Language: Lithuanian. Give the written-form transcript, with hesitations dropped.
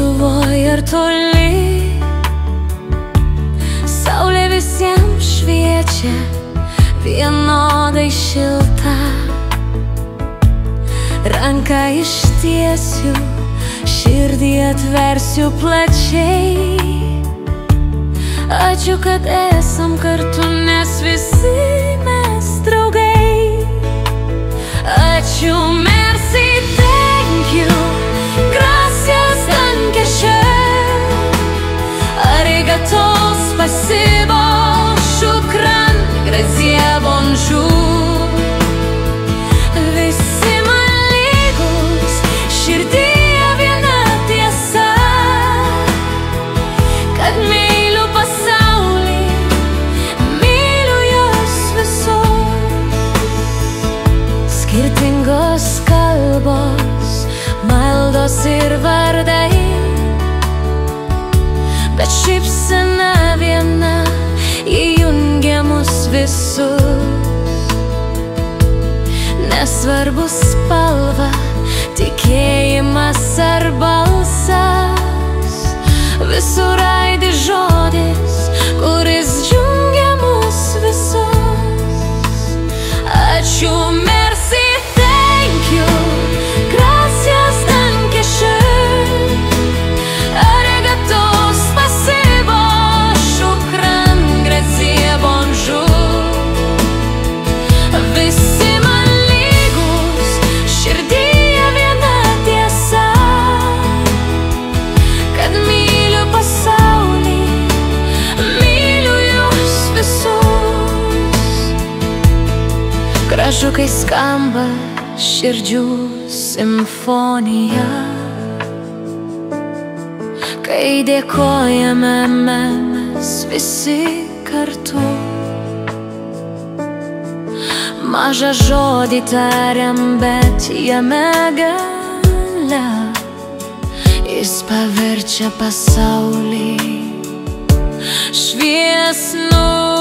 Lietuvoj ar toli, saulė visiems šviečia vienodai šilta. Ranką ištiesiu, širdį atversiu plačiai. Ačiū, kad esam kartu, nes visi mes draugai. Ačiū, merci, thank you, gracias, danke schön, arigato, spasibo, shukran, grazie, bonjour. Visi man lygus, širdyje viena tiesa, kad myliu pasaulį, myliu juos visus. Skirtingos kalbos, maldos ir vardai, bet šypsena viena įjungia mus visus. Nesvarbu spalva, tikėjimas ar balsas, visur aidi žodis, kuris jungia mus visus. Ačiū, merci, thank you, gracias, danke schön, arigato, spasibo, shukran, grazie, bonjour. Visi man lygus, širdyje viena tiesa, kad myliu pasaulį, myliu juos visus. Gražu, kai skamba širdžių simfonija, kai dėkojame mes visi kartu. Mažą žodį tariam, bet jame galia, jis paverčia pasaulį šviesų.